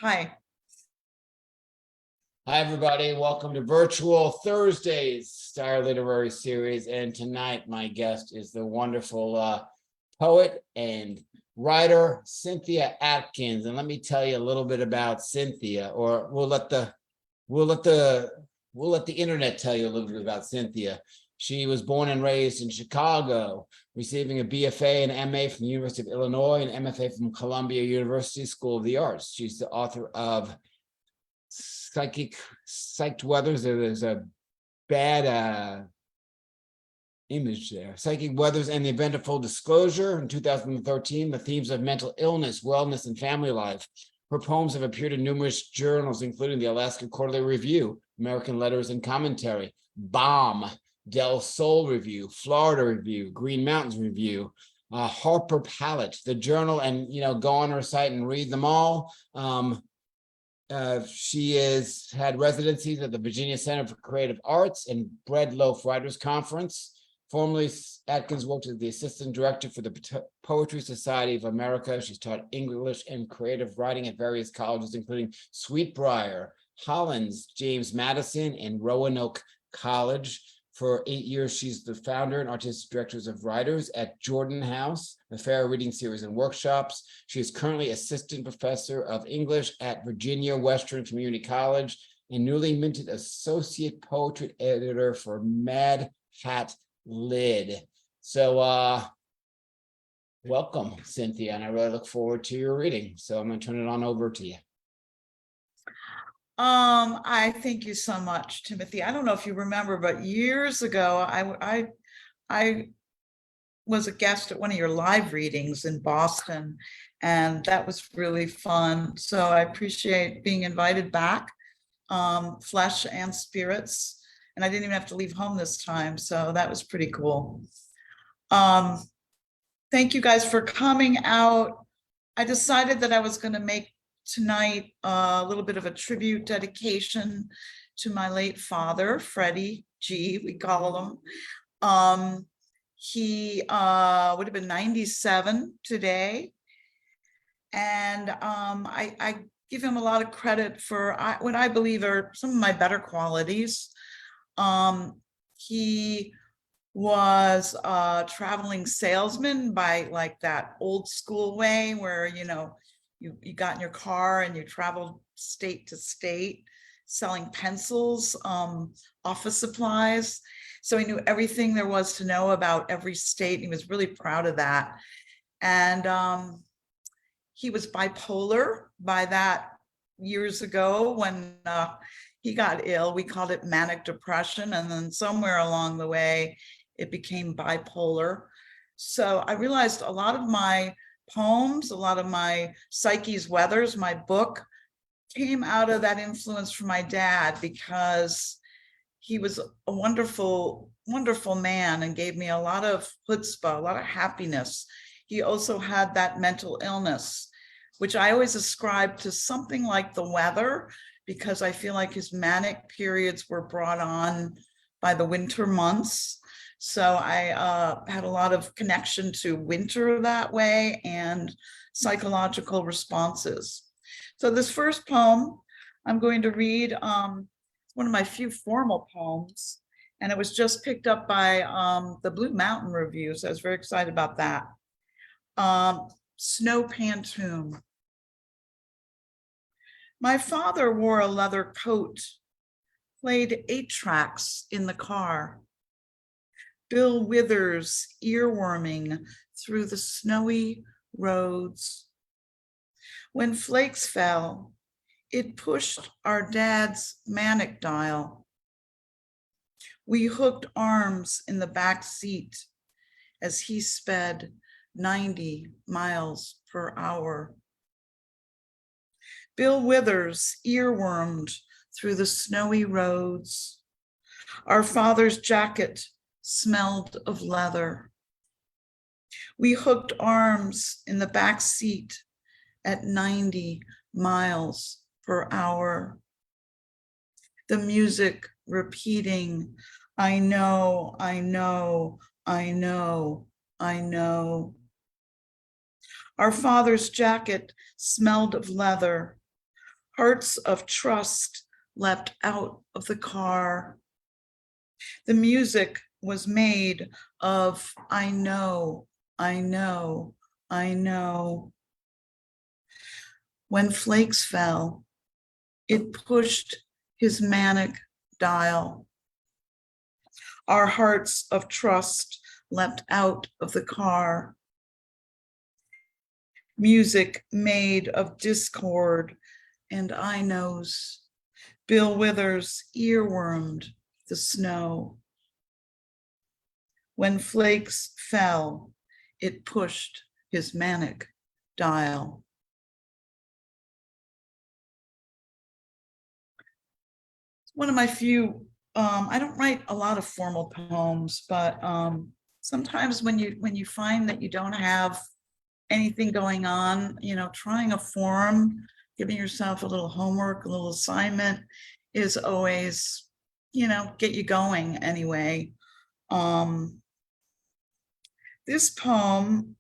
Hi. Hi, everybody. Welcome to Virtual Thursdays, Star Literary Series. And tonight, my guest is the wonderful poet and writer, Cynthia Atkins. And let me tell you a little bit about Cynthia, or we'll let the internet tell you a little bit about Cynthia. She was born and raised in Chicago, receiving a BFA and MA from the University of Illinois and MFA from Columbia University School of the Arts. She's the author of Psyched Weathers. There's a bad image there. Psychic Weathers and the Event of Full Disclosure in 2013, the themes of mental illness, wellness, and family life. Her poems have appeared in numerous journals, including the Alaska Quarterly Review, American Letters and Commentary, Bomb, Del Sol Review, Florida Review, Green Mountains Review, Harper Palette, the Journal, and go on her site and read them all. She has had residencies at the Virginia Center for Creative Arts and Bread Loaf Writers Conference. Formerly, Atkins worked as the assistant director for the Poetry Society of America. She's taught English and creative writing at various colleges, including Sweetbriar, Hollins, James Madison, and Roanoke College. For 8 years, she's the founder and artistic director of Writers at Jordan House, the Fair Reading Series and Workshops. She is currently assistant professor of English at Virginia Western Community College and newly minted associate poetry editor for Mad Hat Lid. So welcome, Cynthia, and I really look forward to your reading. So I'm going to turn it on over to you. I thank you so much, Timothy. I don't know if you remember, but years ago, I was a guest at one of your live readings in Boston, and that was really fun. So I appreciate being invited back, flesh and spirits, and I didn't even have to leave home this time. So that was pretty cool. Thank you guys for coming out. I decided that I was going to make tonight a little bit of a tribute dedication to my late father, Freddie G, we call him. He would have been 97 today, and I give him a lot of credit for what I believe are some of my better qualities. He was a traveling salesman by like that old school way where you got in your car and you traveled state to state selling pencils, office supplies. So he knew everything there was to know about every state. He was really proud of that. And he was bipolar by that years ago when he got ill. We called it manic depression. And then somewhere along the way, it became bipolar. So I realized a lot of my poems, a lot of my Psyche's Weathers, my book, came out of that influence from my dad because he was a wonderful, wonderful man and gave me a lot of chutzpah, a lot of happiness. He also had that mental illness, which I always ascribed to something like the weather, because I feel like his manic periods were brought on by the winter months. So I had a lot of connection to winter that way and psychological responses. So this first poem I'm going to read, one of my few formal poems, and it was just picked up by the Blue Mountain Review, so I was very excited about that. Snow Pantoum. My father wore a leather coat, played 8 tracks in the car. Bill Withers earworming through the snowy roads. When flakes fell, it pushed our dad's manic dial. We hooked arms in the back seat as he sped 90 miles per hour. Bill Withers earwormed through the snowy roads. Our father's jacket smelled of leather. We hooked arms in the back seat at 90 miles per hour. The music repeating, I know, I know, I know, I know. Our father's jacket smelled of leather. Hearts of trust leapt out of the car. The music was made of I know, I know, I know. When flakes fell, it pushed his manic dial. Our hearts of trust leapt out of the car. Music made of discord and I knows. Bill Withers earwormed the snow. When flakes fell, it pushed his manic dial. One of my few, I don't write a lot of formal poems, but sometimes when you find that you don't have anything going on, trying a form, giving yourself a little homework, a little assignment is always, get you going anyway. This poem,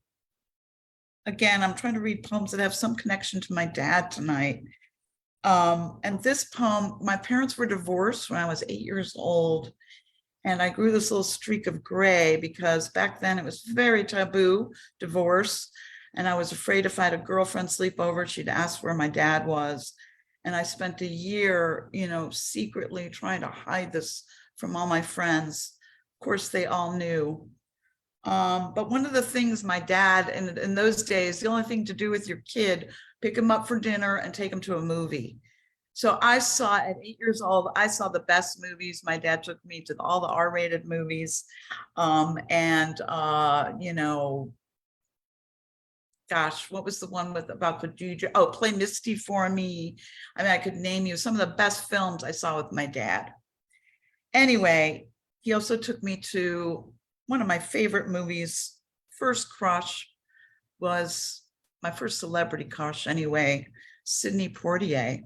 again, I'm trying to read poems that have some connection to my dad tonight. And this poem, my parents were divorced when I was 8 years old. And I grew this little streak of gray because back then it was very taboo, divorce. And I was afraid if I had a girlfriend sleep over, she'd ask where my dad was. And I spent a year, secretly trying to hide this from all my friends. Of course, they all knew. But one of the things my dad, in those days, the only thing to do with your kid, pick him up for dinner and take him to a movie. So I saw at 8 years old, I saw the best movies. My dad took me to all the R-rated movies. Gosh, what was the one about the DJ? Oh, Play Misty for Me. I mean, I could name you some of the best films I saw with my dad. Anyway, he also took me to one of my favorite movies. First crush was my first celebrity crush anyway, Sidney Poitier,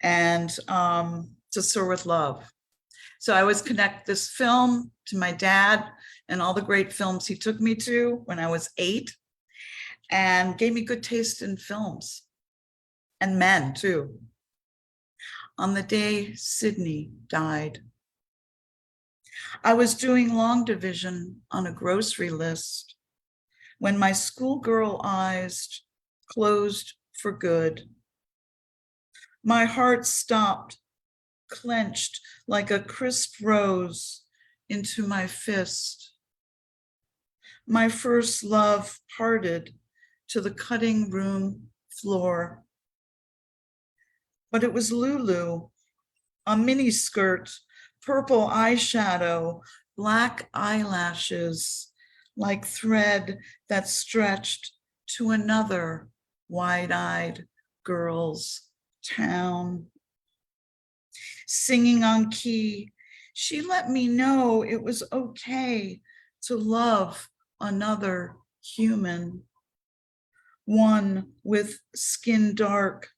and To Sir with Love. So I always connect this film to my dad and all the great films he took me to when I was 8 and gave me good taste in films and men too. On the day Sidney died, I was doing long division on a grocery list when my schoolgirl eyes closed for good. My heart stopped, clenched like a crisp rose into my fist. My first love parted to the cutting room floor. But it was Lulu, a mini skirt, purple eyeshadow, black eyelashes, like thread that stretched to another wide-eyed girl's town. Singing on key, she let me know it was okay to love another human, one with skin dark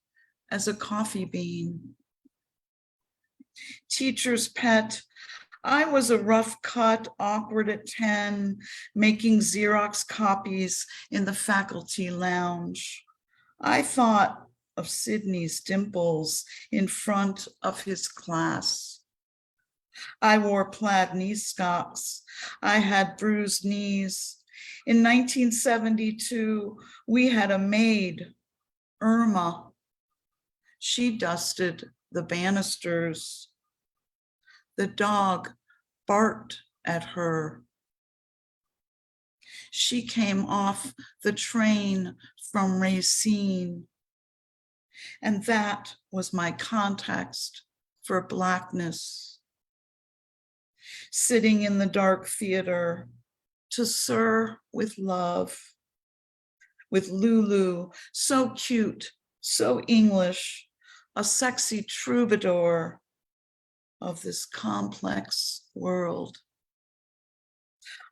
as a coffee bean. Teacher's pet, I was a rough cut, awkward at 10, making Xerox copies in the faculty lounge. I thought of Sidney's dimples in front of his class. I wore plaid knee socks. I had bruised knees. In 1972, we had a maid, Irma. She dusted the banisters. The dog barked at her. She came off the train from Racine. And that was my context for Blackness. Sitting in the dark theater, To Sir with Love, with Lulu, so cute, so English, a sexy troubadour of this complex world.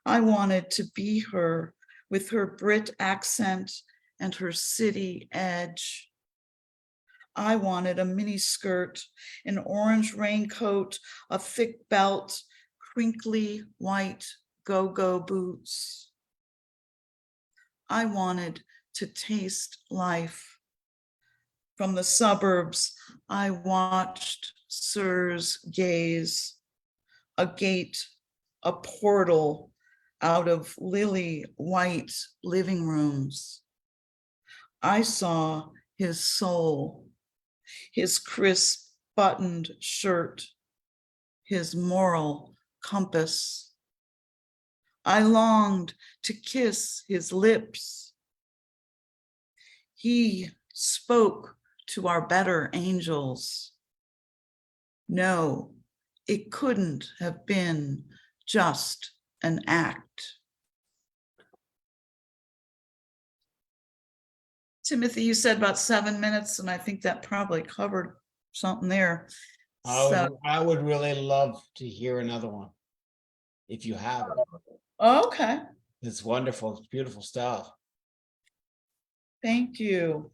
I wanted to be her with her Brit accent and her city edge. I wanted a mini skirt, an orange raincoat, a thick belt, crinkly white go-go boots. I wanted to taste life, From the suburbs, I watched sirs gaze, a gate, a portal out of lily white living rooms. I saw his soul, his crisp buttoned shirt, his moral compass. I longed to kiss his lips. He spoke to our better angels. No, it couldn't have been just an act. Timothy, you said about 7 minutes, and I think that probably covered something there. So, I would really love to hear another one, if you have it. okay, It's wonderful, it's beautiful stuff. thank you.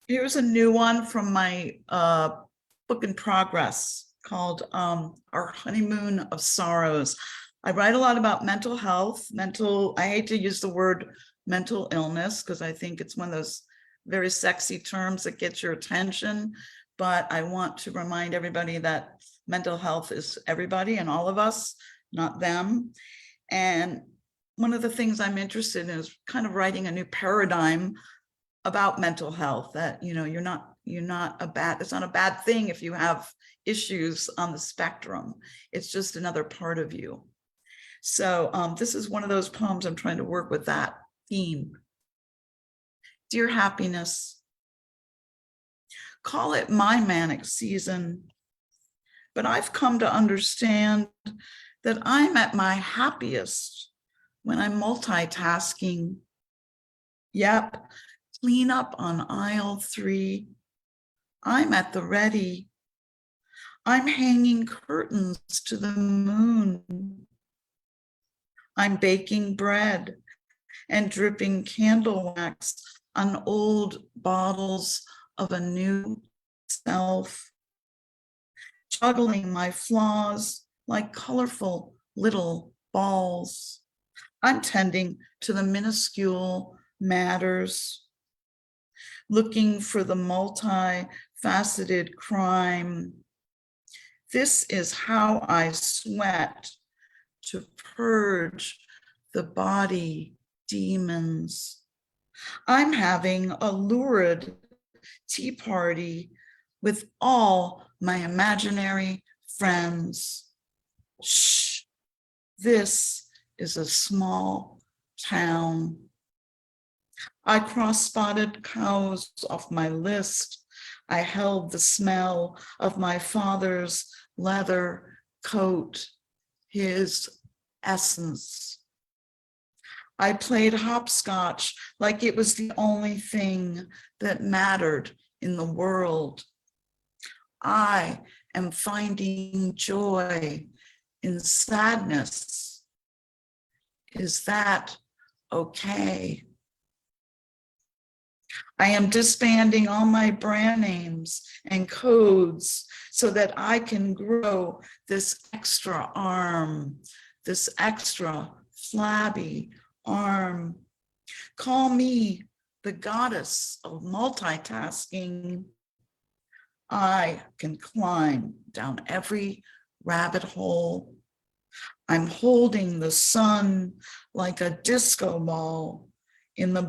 Here's a new one from my book in progress called Our Honeymoon of Sorrows. I write a lot about mental health, I hate to use the word mental illness because I think it's one of those very sexy terms that gets your attention, but I want to remind everybody that mental health is everybody and all of us, not them. And one of the things I'm interested in is kind of writing a new paradigm about mental health, that you're not a bad, it's not a bad thing if you have issues on the spectrum. It's just another part of you. So this is one of those poems I'm trying to work with that theme. Dear happiness, call it my manic season, but I've come to understand that I'm at my happiest when I'm multitasking. Yep, clean up on aisle 3. I'm at the ready. I'm hanging curtains to the moon. I'm baking bread and dripping candle wax on old bottles of a new self, juggling my flaws like colorful little balls. I'm tending to the minuscule matters, looking for the multifaceted crime. This is how I sweat to purge the body demons. I'm having a lurid tea party with all my imaginary friends. Shh, this is a small town. I cross-spotted cows off my list. I held the smell of my father's leather coat, his essence. I played hopscotch like it was the only thing that mattered in the world. I am finding joy in sadness. Is that okay? I am disbanding all my brand names and codes so that I can grow this extra arm, this extra flabby arm. Call me the goddess of multitasking. I can climb down every rabbit hole. I'm holding the sun like a disco ball in the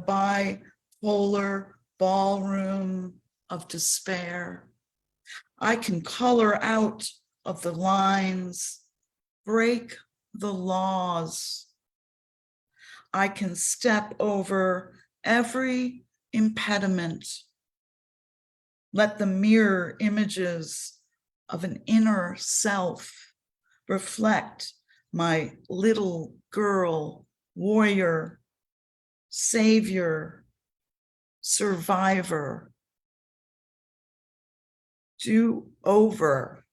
bipolar ballroom of despair. I can color out of the lines, break the laws. I can step over every impediment. Let the mirror images of an inner self reflect my little girl, warrior, savior, survivor. Do over,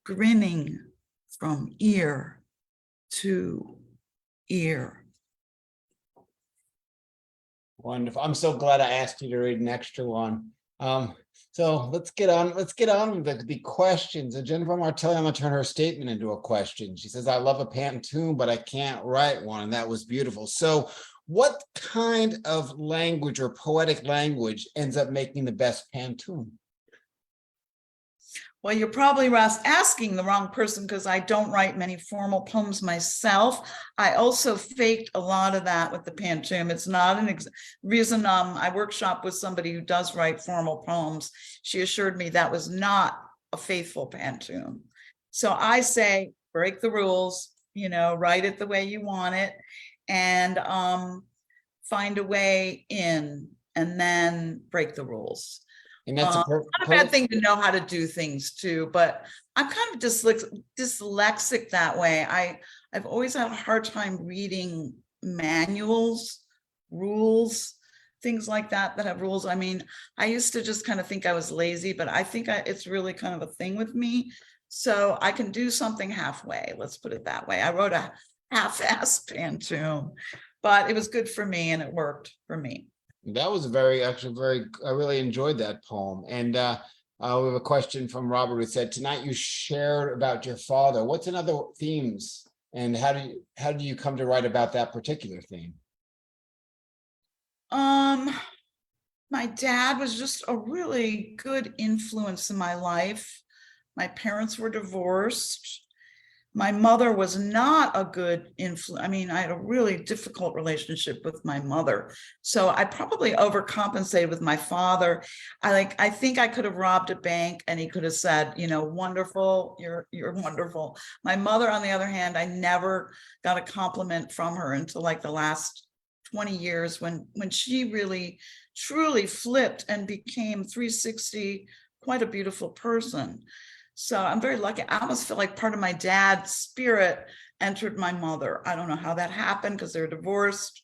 grinning from ear to ear. Wonderful. I'm so glad I asked you to read an extra one. So let's get on with the questions. And Jennifer Martelli, I'm gonna turn her statement into a question. She says, I love a pantun, but I can't write one. And that was beautiful. So What kind of language or poetic language ends up making the best pantun? Well, you're probably asking the wrong person because I don't write many formal poems myself. I also faked a lot of that with the pantun. It's not an reason I workshop with somebody who does write formal poems. She assured me that was not a faithful pantun. So I say, break the rules, write it the way you want it, and find a way in, and then break the rules. And that's Not a bad thing to know how to do things too, but I'm kind of dyslexic that way. I've always had a hard time reading manuals, rules, things like that have rules. I mean, I used to just kind of think I was lazy, but I think it's really kind of a thing with me. So I can do something halfway. Let's put it that way. I wrote a half-assed pantun, but it was good for me and it worked for me. That was I really enjoyed that poem. And we have a question from Robert who said, tonight you shared about your father. What's another themes? And how do you come to write about that particular theme? My dad was just a really good influence in my life. My parents were divorced. My mother was not a good influence. I mean, I had a really difficult relationship with my mother. So I probably overcompensated with my father. I think I could have robbed a bank and he could have said, wonderful, you're wonderful. My mother, on the other hand, I never got a compliment from her until like the last 20 years when she really truly flipped and became 360, quite a beautiful person. So I'm very lucky. I almost feel like part of my dad's spirit entered my mother. I don't know how that happened because they're divorced.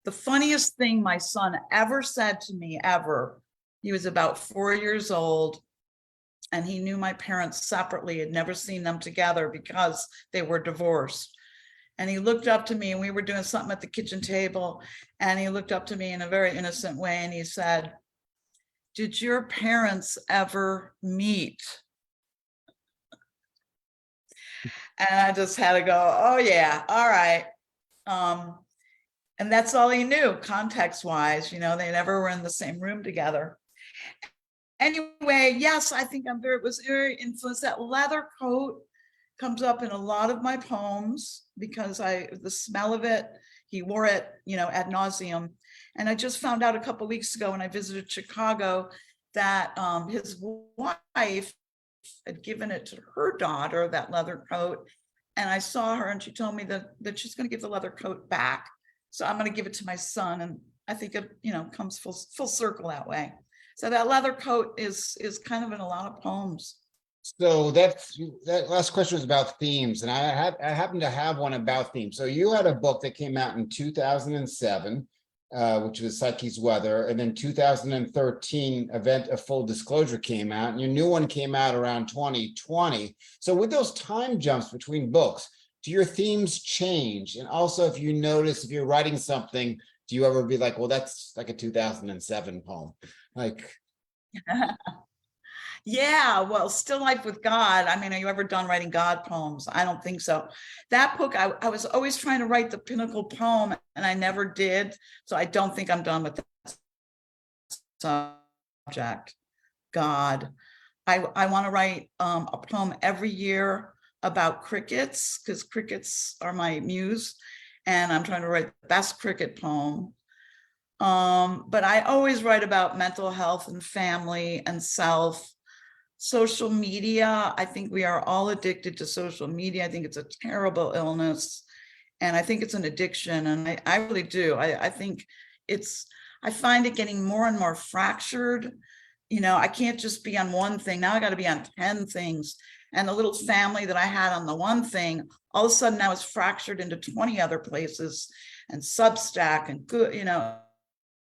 The funniest thing my son ever said to me, he was about 4 years old, and he knew my parents separately, had never seen them together because they were divorced. And he looked up to me and we were doing something at the kitchen table, and he looked up to me in a very innocent way and he said, "Did your parents ever meet?" And I just had to go, oh yeah, all right. And that's all he knew, context wise, they never were in the same room together. Anyway, yes, I think was very influenced. That leather coat comes up in a lot of my poems because the smell of it, he wore it, ad nauseum. And I just found out a couple of weeks ago when I visited Chicago that his wife had given it to her daughter, that leather coat. And I saw her and she told me that she's going to give the leather coat back. So I'm going to give it to my son. And I think it, comes full circle that way. So that leather coat is kind of in a lot of poems. So that last question was about themes, and I happen to have one about themes. So you had a book that came out in 2007, which was Psyche's Weather, and then 2013, Event of Full Disclosure came out, and your new one came out around 2020. So with those time jumps between books, do your themes change? And also, if you notice, if you're writing something, do you ever be like, well, that's like a 2007 poem? Like, yeah, well, Still Life with God. I mean, are you ever done writing God poems? I don't think so. That book, I was always trying to write the pinnacle poem and I never did. So I don't think I'm done with that subject. God. I want to write a poem every year about crickets because crickets are my muse. And I'm trying to write the best cricket poem. But I always write about mental health and family and self. Social media, I think we are all addicted to social media. I think it's a terrible illness. And I think it's an addiction. And I really do. I think I find it getting more and more fractured. I can't just be on one thing. Now I got to be on 10 things. And the little family that I had on the one thing, all of a sudden now it's fractured into 20 other places and Substack and good,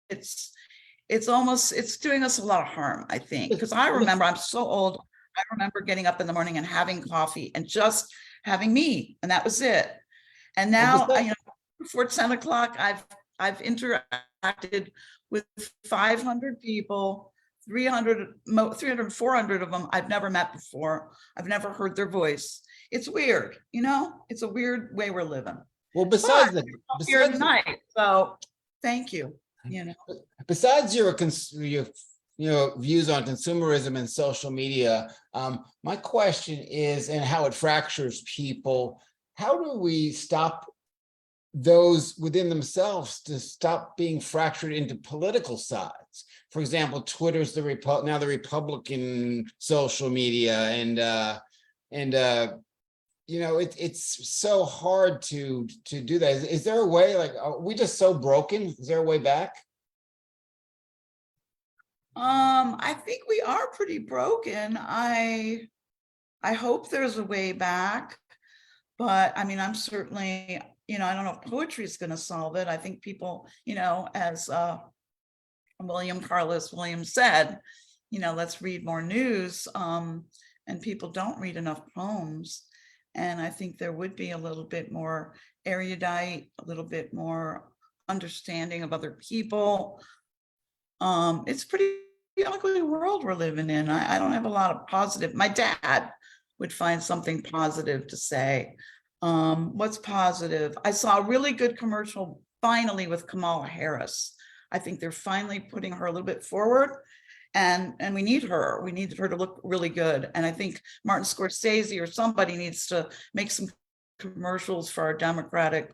it's doing us a lot of harm, I think, because I remember, I'm so old. I remember getting up in the morning and having coffee and just having me, and that was it. And now, before 10 o'clock, I've interacted with 500 people, 300, 400 of them I've never met before. I've never heard their voice. It's weird, it's a weird way we're living. Well, But besides the, here besides tonight, so thank you, you know. besides your views on consumerism and social media, my question is, and how it fractures people, how do we stop those within themselves to stop being fractured into political sides? For example, Twitter's now the Republican social media, and it's so hard to do that. Is there a way, like, are we just so broken? Is there a way back? I think we are pretty broken. I hope there's a way back, but I mean, I'm certainly, I don't know if poetry is going to solve it. I think people, as William Carlos Williams said, let's read more news. And people don't read enough poems. And I think there would be a little bit more erudite, a little bit more understanding of other people. It's pretty ugly world we're living in. I don't have a lot of positive. My dad would find something positive to say. What's positive? I saw a really good commercial finally with Kamala Harris. I think they're finally putting her a little bit forward, and we need her. We need her to look really good. And I think Martin Scorsese or somebody needs to make some commercials for our Democratic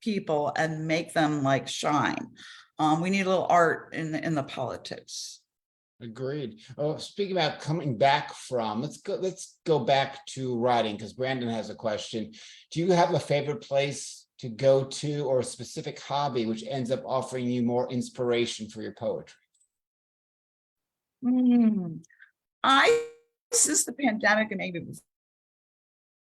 people and make them like shine. We need a little art in the politics. Agreed. Oh, speaking about coming back from, let's go back to writing, because Brandon has a question. Do you have a favorite place to go to, or a specific hobby which ends up offering you more inspiration for your poetry? Since the pandemic and maybe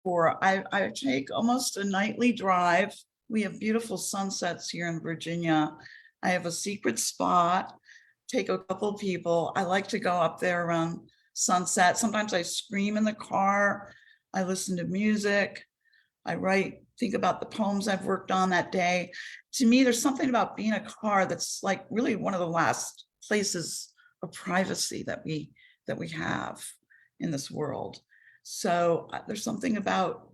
before, I take almost a nightly drive. We have beautiful sunsets here in Virginia. I have a secret spot, take a couple of people. I like to go up there around sunset. Sometimes I scream in the car. I listen to music. I write, think about the poems I've worked on that day. To me, there's something about being a car that's like really one of the last places of privacy that we have in this world. So there's something about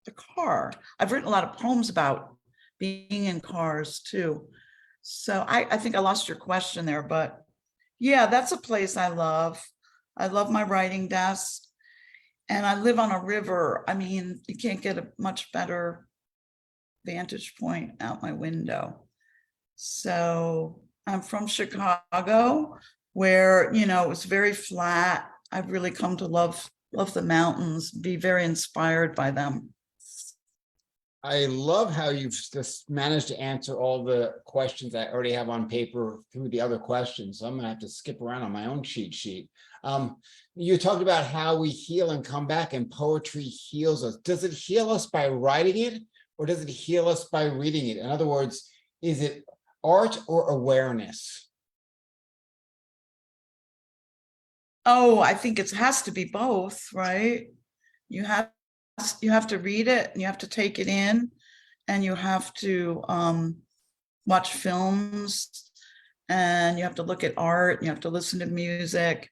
the car. I've written a lot of poems about being in cars too. So I think I lost your question there, but yeah, that's a place I love. I love my writing desk, and I live on a river. I mean, you can't get a much better vantage point out my window. So I'm from Chicago, where, it was very flat. I've really come to love the mountains, be very inspired by them. I love how you've just managed to answer all the questions I already have on paper through the other questions. So I'm gonna have to skip around on my own cheat sheet. You talked about how we heal and come back, and poetry heals us. Does it heal us by writing it, or does it heal us by reading it? In other words, is it art or awareness? Oh, I think it has to be both, right? You have to read it, and you have to take it in, and you have to watch films, and you have to look at art, and you have to listen to music,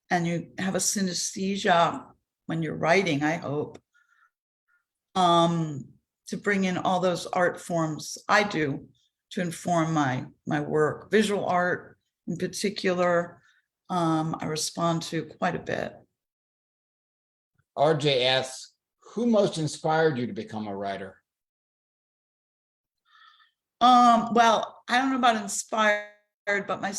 and you have a synesthesia when you're writing, I hope, to bring in all those art forms I do to inform my work. Visual art in particular, I respond to quite a bit. RJ asks, who most inspired you to become a writer? Well, I don't know about inspired, but my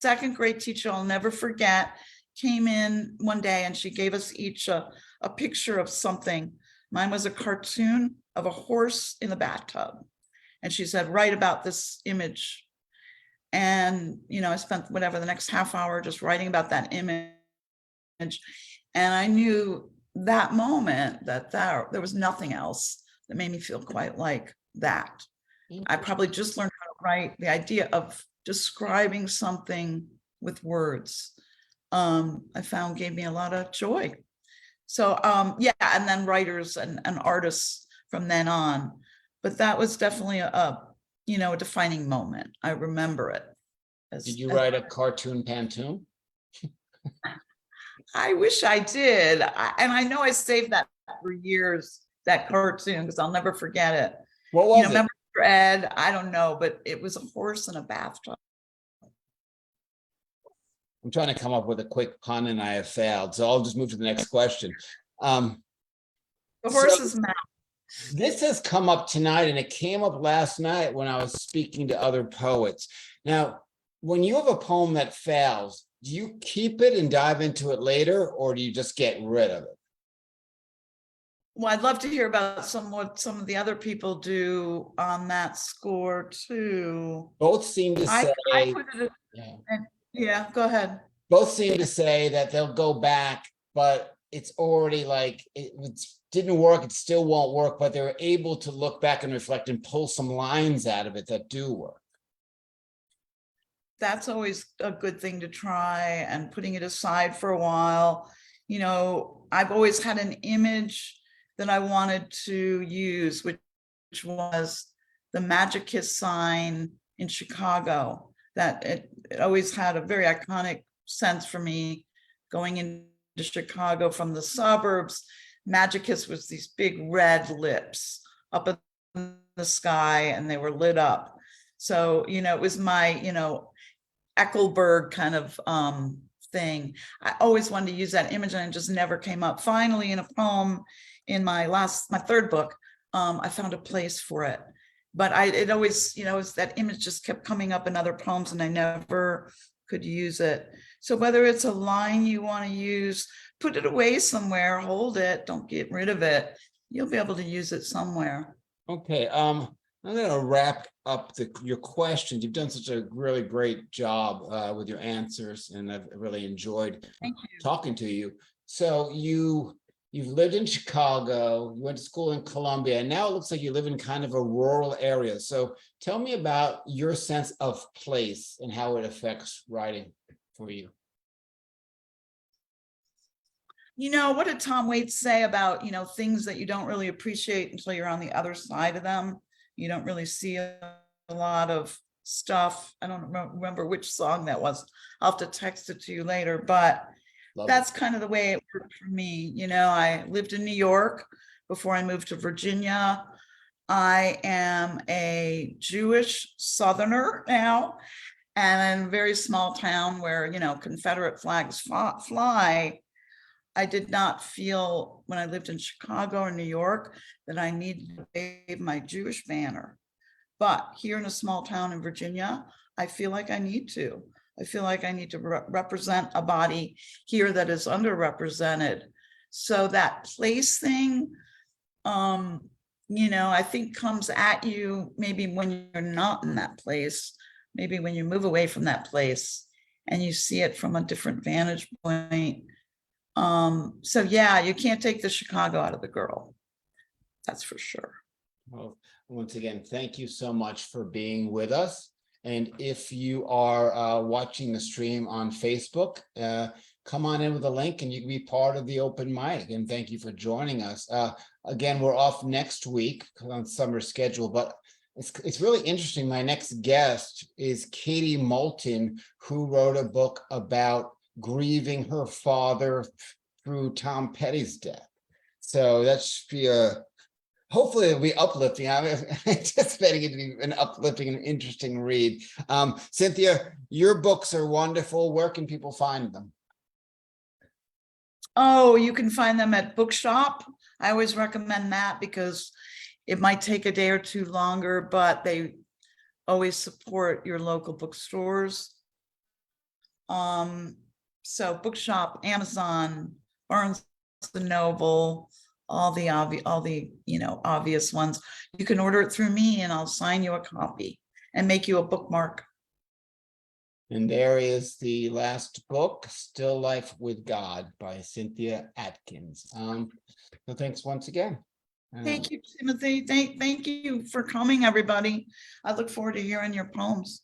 second grade teacher, I'll never forget, came in one day and she gave us each a picture of something. Mine was a cartoon of a horse in the bathtub. And she said, write about this image. And, I spent whatever the next half hour just writing about that image. And I knew that moment that there was nothing else that made me feel quite like that. I probably just learned how to write. The idea of describing something with words, I found gave me a lot of joy. So yeah, and then writers and artists from then on. But that was definitely a defining moment. I remember it. Did you write a cartoon pantoum? I wish I did. And I know I saved that for years. that cartoon because I'll never forget it. What You was know, it? remember Ed? I don't know, but it was a horse in a bathtub. I'm trying to come up with a quick pun and I have failed. So I'll just move to the next question. The So horse's mouth. this has come up tonight and it came up last night when I was speaking to other poets. Now, when you have a poem that fails, do you keep it and dive into it later, or do you just get rid of it? Well, I'd love to hear about what some of the other people do on that score too. Both seem to I say, put it, yeah, yeah, go ahead. both seem to say that they'll go back, but it's already like it didn't work, it still won't work, but they're able to look back and reflect and pull some lines out of it that do work. That's always a good thing to try, and putting it aside for a while. You know, I've always had an image that I wanted to use, which was the Magic Kiss sign in Chicago. That it always had a very iconic sense for me going into Chicago from the suburbs. Magic Kiss was these big red lips up in the sky, and they were lit up. So, you know, it was my, you know, Eckelberg kind of thing. I always wanted to use that image and it just never came up. Finally, in a poem in my third book, I found a place for it. But it always, you know, that image just kept coming up in other poems and I never could use it. So whether it's a line you want to use, put it away somewhere, hold it, don't get rid of it. You'll be able to use it somewhere. Okay, I'm going to wrap up your questions. You've done such a really great job with your answers, and I've really enjoyed talking to you. So you've lived in Chicago, you went to school in Columbia, and now it looks like you live in kind of a rural area. So tell me about your sense of place and how it affects writing for you. You know, what did Tom Waits say about, you know, things that you don't really appreciate until you're on the other side of them? You don't really see a lot of stuff. I don't remember which song that was. I'll have to text it to you later, but that's kind of the way it worked for me. You know, I lived in New York before I moved to Virginia. I am a Jewish Southerner now, and in a very small town where, you know, Confederate flags fly. I did not feel when I lived in Chicago or New York that I needed to wave my Jewish banner. But here in a small town in Virginia, I feel like I need to. I feel like I need to represent a body here that is underrepresented. So that place thing, you know, I think comes at you maybe when you're not in that place, maybe when you move away from that place and you see it from a different vantage point. So yeah, you can't take the Chicago out of the girl. That's for sure. Well, once again, thank you so much for being with us. And if you are watching the stream on Facebook, come on in with a link and you can be part of the open mic. And thank you for joining us. Again, we're off next week on summer schedule, but it's really interesting. My next guest is Katie Moulton, who wrote a book about grieving her father through Tom Petty's death. So that should be hopefully it'll be uplifting. I'm anticipating it to be an uplifting and interesting read. Cynthia, your books are wonderful. Where can people find them? Oh, you can find them at Bookshop. I always recommend that because it might take a day or two longer, but they always support your local bookstores. So Bookshop, Amazon, Barnes and Noble, all the you know, obvious ones. You can order it through me and I'll sign you a copy and make you a bookmark. And there is the last book, Still Life with God by Cynthia Atkins. So thanks once again. Thank you, Timothy. Thank you for coming, everybody. I look forward to hearing your poems.